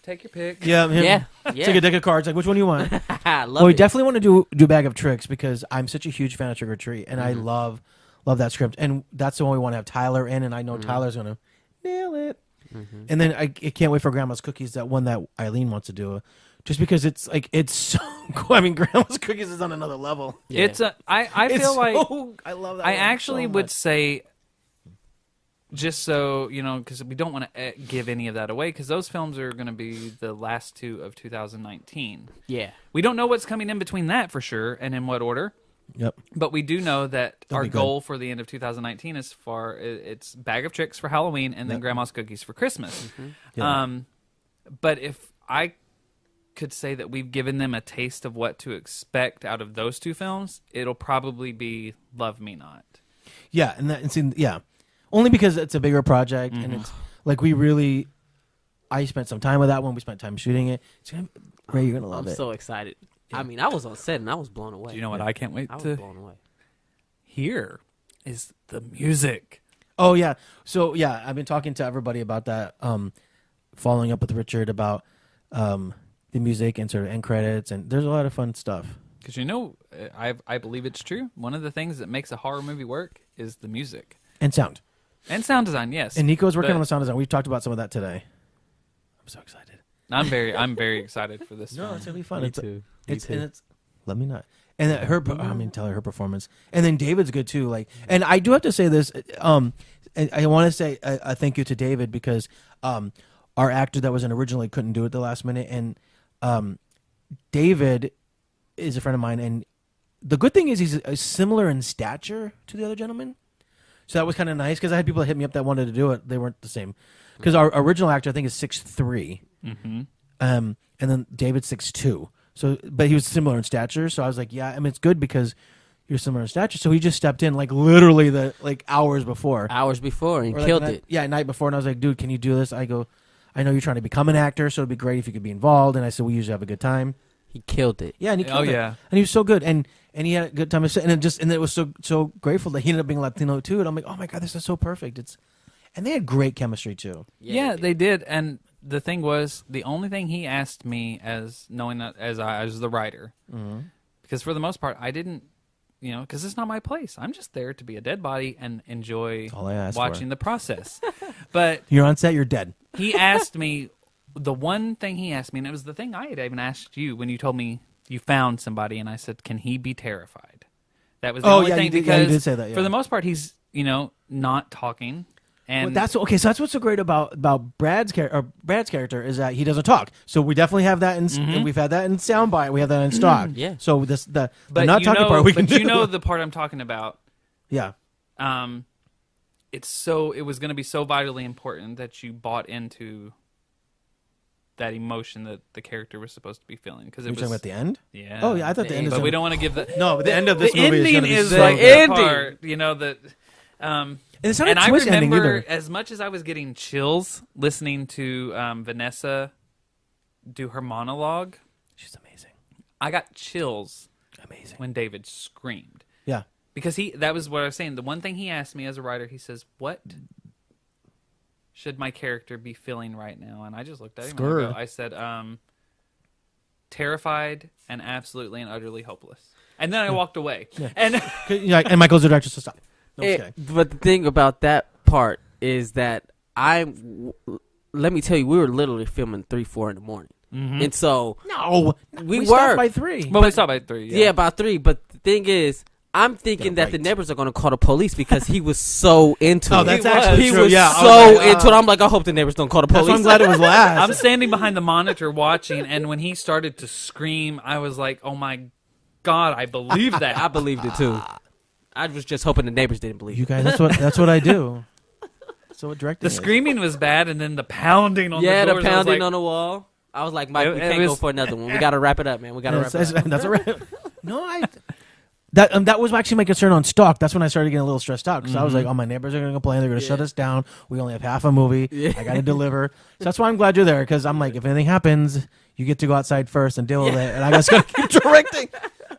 take your pick. Yeah, him. Yeah. Take a deck of cards. Like, which one do you want? I love Well, we it. definitely want to do Bag of Tricks because I'm such a huge fan of Trick or Treat, and I love that script, and that's the one we want to have Tyler in, and I know Tyler's gonna nail it. And then I can't wait for Grandma's Cookies, that one that Eileen wants to do, just because it's like it's so cool. I mean, Grandma's Cookies is on another level. Yeah. It's a. I It's feel like so, I love that. I one actually so would much. say, just so you know, because we don't want to give any of that away, because those films are going to be the last 2 of 2019. Yeah. We don't know what's coming in between that for sure, and in what order. Yep. But we do know that That'll our be good. goal for the end of 2019 is it's Bag of Tricks for Halloween and then Yep. Grandma's Cookies for Christmas. Yeah. But if I could say that we've given them a taste of what to expect out of those 2 films, it'll probably be Love Me Not. Yeah, yeah, only because it's a bigger project, and it's like I spent some time with that one. We spent time shooting it. It's gonna be great. You're gonna love I'm it. so excited. I mean, I was on set and I was blown away. Do you know what I can't wait I was to blown away. hear is the music. Oh yeah. So yeah, I've been talking to everybody about that. Following up with Richard about the music and sort of end credits, and there's a lot of fun stuff. Because you know, I believe it's true. One of the things that makes a horror movie work is the music. And sound. And sound design, yes. And Nico's working But on the sound design. We've talked about some of that today. I'm so excited. I'm very excited for this No, film. it's gonna be fun. Me It's too. and it's let me not. And tell her performance. And then David's good too. Like, and I do have to say this. And I want to say a thank you to David because our actor that was in originally couldn't do it the last minute, and David is a friend of mine, and the good thing is he's similar in stature to the other gentleman. So that was kind of nice because I had people that hit me up that wanted to do it. They weren't the same. Because our original actor, I think, is 6'3". Mm-hmm. And then David's 6'2". So, but he was similar in stature. So I was like, yeah, I mean, it's good because you're similar in stature. So he just stepped in like literally hours before. Hours before and Or, like, killed night- it. Yeah, night before. And I was like, dude, can you do this? I go, I know you're trying to become an actor, so it'd be great if you could be involved. And I said, we usually have a good time. He killed it. Yeah, and he killed it. yeah. And he was so good. And he had a good time. And it was so grateful that he ended up being Latino too. And I'm like, oh my God, this is so perfect. And they had great chemistry too. Yeah, they did. And the thing was, the only thing he asked me as knowing that as I was the writer, because for the most part, I didn't, because it's not my place. I'm just there to be a dead body and enjoy all I asked watching for. the process. But You're on set, you're dead. he asked me, the one thing he asked me, and it was the thing I had even asked you when you told me you found somebody, and I said, can he be terrified? That was the only thing you did, because you did say that, yeah. for the most part, he's, not talking. And So that's what's so great about Brad's character is that he doesn't talk. So we definitely have that and we've had that in Soundbite. We have that in Stalk. Yeah. So the but not talking part we can do. you know the part I'm talking about. Yeah. It was going to be so vitally important that you bought into that emotion that the character was supposed to be feeling because it You're was talking about the end? yeah. Oh yeah, I thought the end is but we don't want to give the No, but the end of this the movie is ending gonna be is so like good. the part, that. And it's not And a I twist ending remember either. as much as I was getting chills listening to Vanessa do her monologue, She's amazing. I got chills Amazing. when David screamed. Yeah. Because that was what I was saying. The one thing he asked me as a writer, he says, what should my character be feeling right now? And I just looked at him and I said, terrified and absolutely and utterly hopeless. And then I walked away. Yeah. And And Michael's the director, so stop. No, I'm just kidding. But the thing about that part is that let me tell you, we were literally filming 3-4 in the morning, and so No, we were stopped by 3. Well, we stopped by 3. yeah, about 3. But the thing is, I'm thinking that the neighbors are going to call the police because he was so into it. Oh, that's actually he true. was Yeah, so into it. I'm like, I hope the neighbors don't call the That's police. why I'm glad it was last. I'm standing behind the monitor watching, and when he started to scream, I was like, "Oh my God, I believe that." I believed it too. I was just hoping the neighbors didn't believe You it. guys, that's what I do. So what directing The is. screaming was bad, and then the pounding on Yeah, the the doors. I was pounding like, on the wall. I was like, Mike, we It can't go was- for another one. We got to wrap it up, man. We got to wrap it up. That's a wrap. No, that was actually my concern on Stalk. That's when I started getting a little stressed out because I was like, "Oh, my neighbors are going to complain. They're going to shut us down. We only have half a movie. I got to deliver." So that's why I'm glad you're there because I'm like, if anything happens, you get to go outside first and deal with it, and I just got to keep directing.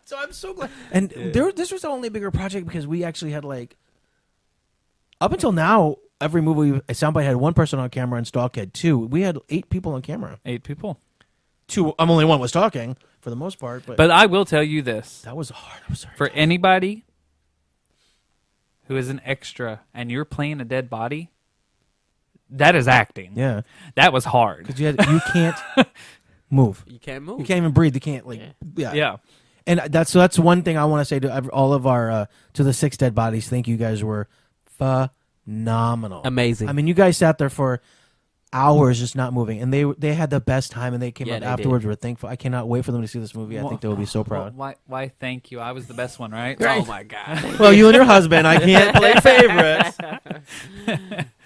So I'm so glad. And this was the only bigger project because we actually had like, up until now, every movie Soundbite had 1 person on camera and Stalk had 2. We had 8 people on camera. 8 people. 2. Only 1 was talking for the most part, but But I will tell you this: that was hard. I'm sorry. for anybody who is an extra and you're playing a dead body, that is acting. Yeah, That was hard. because you can't move. You can't move. You can't even breathe. You can't Yeah. And that's one thing I want to say to all of our to the 6 dead bodies. Thank you guys were phenomenal, Amazing. I mean, you guys sat there for hours just not moving, and they had the best time, and they came Yeah, up they afterwards. We're thankful. I cannot wait for them to see this movie. I think they will be so proud. Why? Thank you. I was the best one, right? Oh my God. Well, you and your husband, I can't play favorites.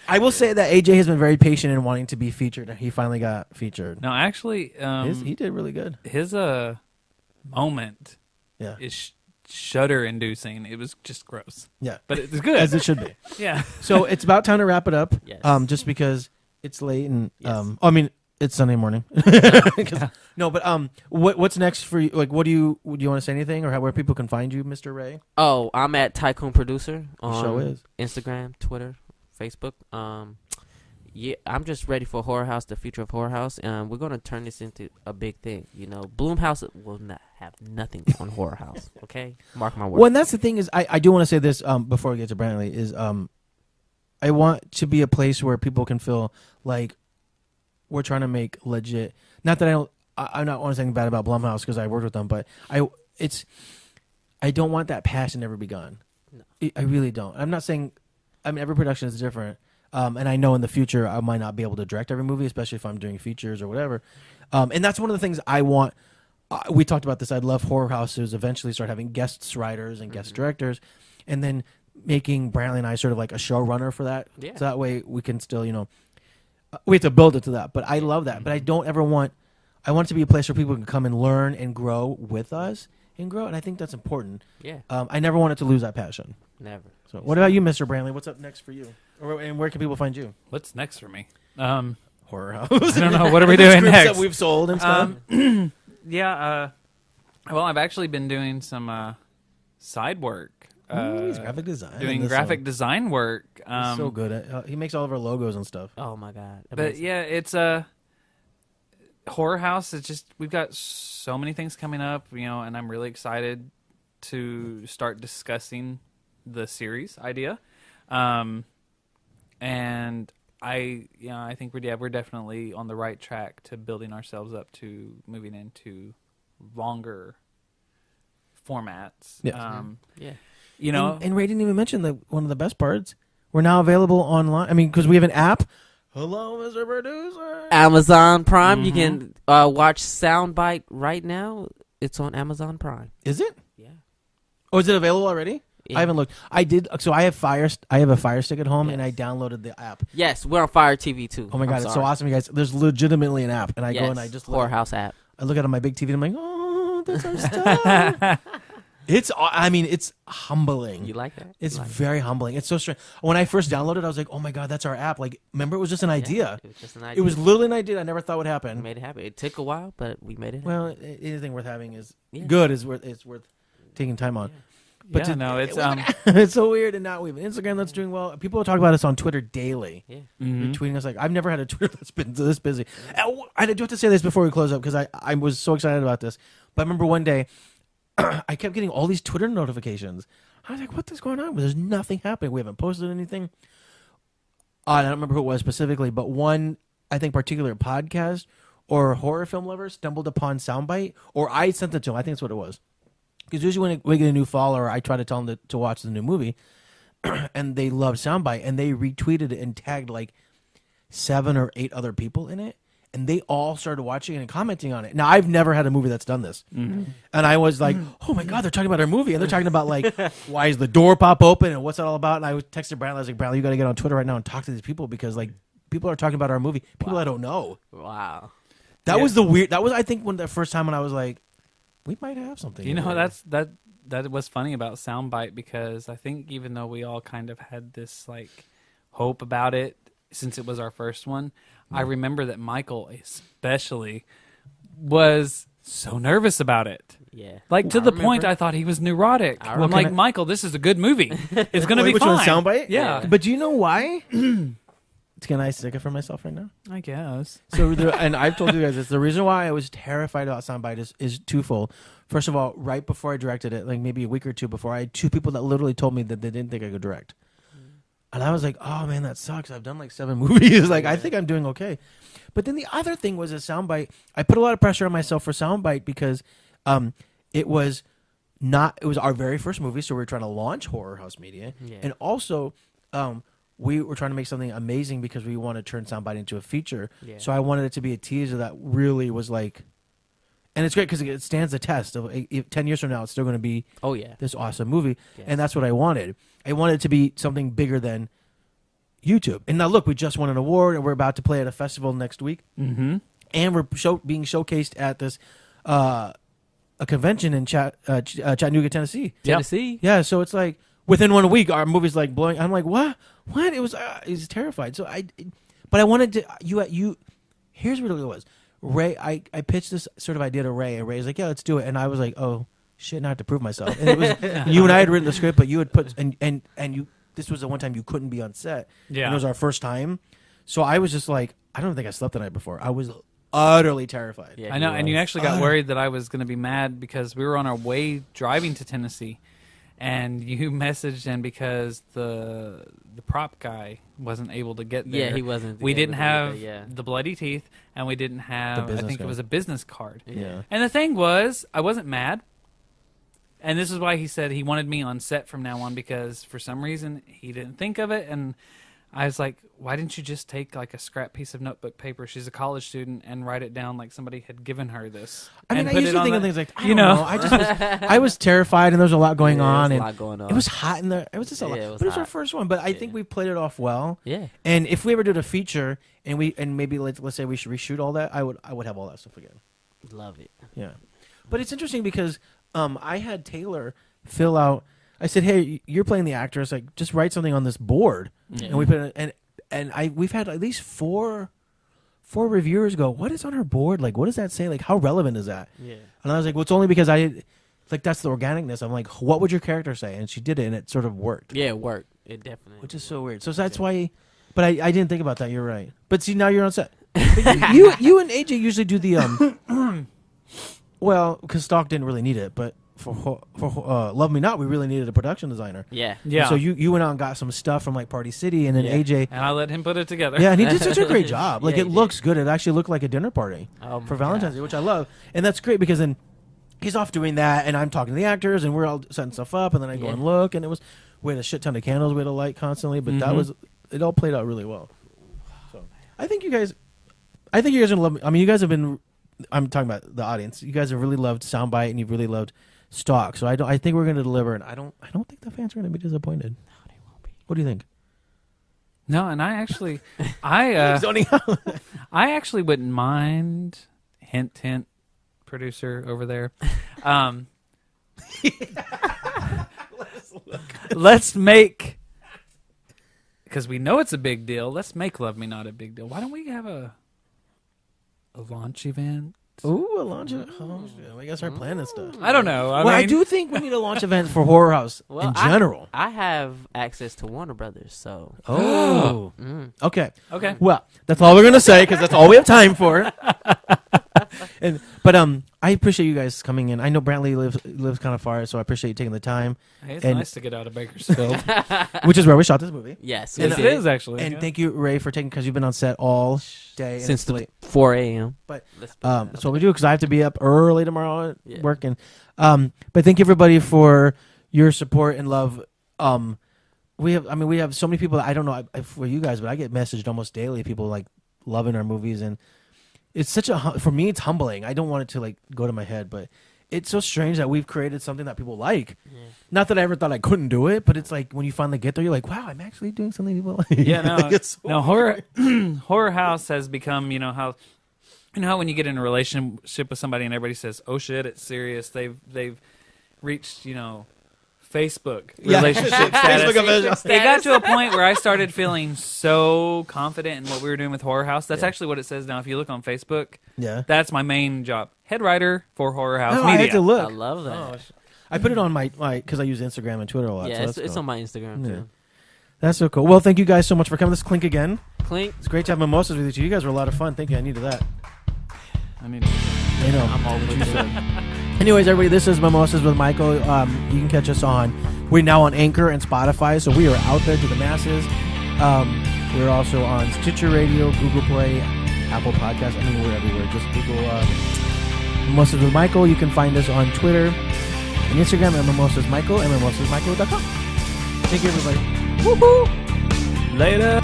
I will say that AJ has been very patient in wanting to be featured. He finally got featured. No, actually, He did really good. his moment Yeah, is shudder-inducing. It was just gross, yeah, but it's good. as it should be. Yeah. So it's about time to wrap it up. Yes. Just because it's late and Yes. I mean it's Sunday morning. No, but what's next for you? Like, do you want to say anything or where people can find you, Mr. Ray? Oh, I'm at Tycoon Producer on show is. Instagram, Twitter, Facebook. Yeah, I'm just ready for Horror House, the future of Horror House. We're gonna turn this into a big thing. You know, Bloomhouse will not have nothing on Horror House. Okay, mark my words. Well, and that's the thing is, I do want to say this before we get to Brantley is I want to be a place where people can feel like we're trying to make legit. Not that I'm not want to say anything bad about Blumhouse because I worked with them, but I don't want that passion to ever be gone. No. I really don't. I'm not saying. I mean, every production is different, and I know in the future I might not be able to direct every movie, especially if I'm doing features or whatever. And that's one of the things I want. We talked about this. I'd love Horror Houses eventually start having guest writers and guest directors, and then making Brantley and I sort of like a showrunner for that. Yeah. So that way we can still, we have to build it to that. But I love that. But I don't ever want. I want it to be a place where people can come and learn and grow with us and grow. And I think that's important. Yeah, I never wanted to lose that passion. never. So what about you, Mr. Brantley? What's up next for you? And where can people find you? What's next for me? Horror House. I don't know. What are we doing Scripts next? that we've sold and stuff. Yeah. Well, I've actually been doing some side work. Ooh, he's graphic design. Doing graphic design work. He's so good at. He makes all of our logos and stuff. Oh my God. But Amazing. yeah, it's Horror House. It's just we've got so many things coming up, and I'm really excited to start discussing the series idea. And I think we're definitely on the right track to building ourselves up to moving into longer formats. Yes. Yeah. And Ray didn't even mention that one of the best parts. We're now available online. I mean, because we have an app. Hello, Mr. Producer. Amazon Prime. You can watch Soundbite right now. It's on Amazon Prime. Is it? Yeah. Oh, is it available already? Yeah. I haven't looked. I did. So I have I have a Fire Stick at home, Yes. and I downloaded the app. Yes, we're on Fire TV too. Oh my I'm God, it's so sorry. awesome, you guys! There's legitimately an app, and I go Yes, and I just Horror look. House app. I look at it on my big TV, and I'm like, oh, that's our stuff. It's humbling. You like that? It's You like very humbling. It's so strange. When I first downloaded it, I was like, oh my God, that's our app. Like, remember, it was just an it? idea. It was just an idea. It was literally an idea I never thought would We happen. made it happen. It took a while, but we made it happen. Well, anything worth having is Yeah. good. It's worth taking time on. But It's it's so weird. And now we have an Instagram that's doing well. People talk about us on Twitter daily. Yeah. mhm. Retweeting us like I've never had a Twitter that's been this busy. I do have to say this before we close up because I was so excited about this. But I remember one day I kept getting all these Twitter notifications. I was like, what is going on? There's nothing happening. We haven't posted anything. I don't remember who it was specifically, but one, I think, particular podcast or horror film lover stumbled upon Soundbite, or I sent it to him. I think that's what it was. Because usually when we get a new follower, I try to tell them to watch the new movie, and they love Soundbite, and they retweeted it and tagged like 7 or 8 other people in it, and they all started watching it and commenting on it. Now, I've never had a movie that's done this, and I was like, oh my God, they're talking about our movie, and they're talking about like, why is the door pop open, and what's it all about, and I texted Brantley, I was like, Brantley, you got to get on Twitter right now and talk to these people, because like, people are talking about our movie, people I don't know. Wow. That was I think, the first time when I was like, we might have something. You know, here. that was funny about Soundbite, because I think even though we all kind of had this like hope about it since it was our first one, I remember that Michael especially was so nervous about it. Yeah. Like to the point I thought he was neurotic. I'm like, Michael, this is a good movie. It's going to be which fine. one, Soundbite? Yeah. But do you know why? Can I stick it for myself right now? I guess. So, and I've told you guys this. The reason why I was terrified about Soundbite is twofold. First of all, right before I directed it, like maybe a week or two before, I had 2 people that literally told me that they didn't think I could direct. And I was like, oh man, that sucks. I've done like 7 movies. Like, I think I'm doing okay. But then the other thing was a Soundbite. I put a lot of pressure on myself for Soundbite because it was our very first movie, so we were trying to launch Horror House Media. Yeah. And also, we were trying to make something amazing because we want to turn Soundbite into a feature. Yeah. So I wanted it to be a teaser that really was like, and it's great because it stands the test of 10 years from now, it's still going to be this awesome movie. Yes. And that's what I wanted. I wanted it to be something bigger than YouTube. And now look, we just won an award and we're about to play at a festival next week. Mm-hmm. And we're being showcased at this a convention in Chattanooga, Tennessee. Tennessee? Yeah, so it's like within 1 week, our movie's like blowing. I'm like, what? It was terrified. So but I wanted to. Here's what it was. Ray, I pitched this sort of idea to Ray, and Ray's like, yeah, let's do it. And I was like, oh shit, now I have to prove myself. And it was you and I had written the script, but you had put and you. This was the one time you couldn't be on set. Yeah, and it was our first time. So I was just like, I don't think I slept the night before. I was utterly terrified. Yeah, I know, and you actually got worried that I was going to be mad because we were on our way driving to Tennessee. And you messaged in because the prop guy wasn't able to get there. Yeah, he wasn't. We didn't have the bloody teeth, and we didn't have, I think it was a business card. Yeah. And the thing was, I wasn't mad. And this is why he said he wanted me on set from now on, because for some reason he didn't think of it. And I was like, why didn't you just take like a scrap piece of notebook paper? She's a college student, and write it down like somebody had given her this. I mean, I usually think of things like, I don't know. I was terrified, and there was a lot going on. There was a lot going on. It was hot in there. It was just a lot. But it was our first one. But I think we played it off well. Yeah. And if we ever did a feature, and maybe let's say we should reshoot all that, I would have all that stuff again. Love it. Yeah. But it's interesting because I had Taylor fill out. I said, hey, you're playing the actress. Like, just write something on this board. Yeah. And we put it we've had at least four reviewers go, what is on her board? Like, what does that say? Like, how relevant is that? Yeah. And I was like, well, it's only because that's the organicness. I'm like, what would your character say? And she did it, and it sort of worked. Yeah, it worked. It definitely. Which is so weird. So that's why. But I didn't think about that. You're right. But see, now you're on set. you and AJ usually do the well, because Stalk didn't really need it, but for Love Me Not, we really needed a production designer. Yeah. Yeah. And so you went out and got some stuff from like Party City, and then AJ. And I let him put it together. Yeah, and he did such a great job. Like, it looks good. It actually looked like a dinner party for Valentine's Day, which I love. And that's great because then he's off doing that, and I'm talking to the actors, and we're all setting stuff up, and then I go and look, and we had a shit ton of candles we had to light constantly, but it all played out really well. So I think you guys are gonna love me. I mean, you guys have been. I'm talking about the audience. You guys have really loved Soundbite, and you've really loved Stalk. So I think we're going to deliver, and I don't think the fans are going to be disappointed. No, they won't be. What do you think? No, and I actually, I actually wouldn't mind. Hint, hint, producer over there. Let's make, because we know it's a big deal. Let's make Love Me Not a big deal. Why don't we have a launch event? Ooh, a launch event. Oh, I guess our plan and stuff. I don't know. I do think we need a launch event for Horror House in general. I have access to Warner Brothers, so. Oh. Okay. Well, that's all we're going to say because that's all we have time for. But I appreciate you guys coming in. I know Brantley lives kind of far, so I appreciate you taking the time. Hey, it's And- nice to get out of Bakersfield. Which is where we shot this movie. Yes, And Yes, we it did. is actually. And yeah. thank you, Ray, for taking because you've been on set all day and Since it's the late. 4 a.m. But, Let's put that That's what we do because I have to be up early tomorrow Yeah. working. But thank you everybody for your support and love. We have so many people that I don't know for you guys, but I get messaged almost daily. People like loving our movies, and it's such for me it's humbling. I don't want it to like go to my head, but it's so strange that we've created something that people like. Yeah. Not that I ever thought I couldn't do it, but it's like when you finally get there, you're like, wow, I'm actually doing something people like. Yeah, no, Like, it's so no horror house has become, how when you get in a relationship with somebody and everybody says, "Oh shit, it's serious." They've reached, Facebook Yeah. relationship Facebook status. official. It got to a point where I started feeling so confident in what we were doing with Horror House. That's actually what it says now. If you look on Facebook, Yeah. that's my main job. Head writer for Horror House Oh, I Media. had to look. I love that. Oh, I put it on my because I use Instagram and Twitter a lot. yeah, so it's, that's it's cool. on my Instagram Yeah. too. That's so cool. Well, thank you guys so much for coming. Let's clink again. Clink. It's great to have mimosas with you. You guys were a lot of fun. Thank you. I needed that. I mean, I know. I'm all That's what with you it. said. Anyways, everybody, this is Mimosas with Michael. You can catch us we're now on Anchor and Spotify, so we are out there to the masses. We're also on Stitcher Radio, Google Play, Apple Podcasts. I mean, we're everywhere. Just Google Mimosas with Michael. You can find us on Twitter and Instagram at mimosasmichael and mimosasmichael.com. Thank you, everybody. Woohoo! later.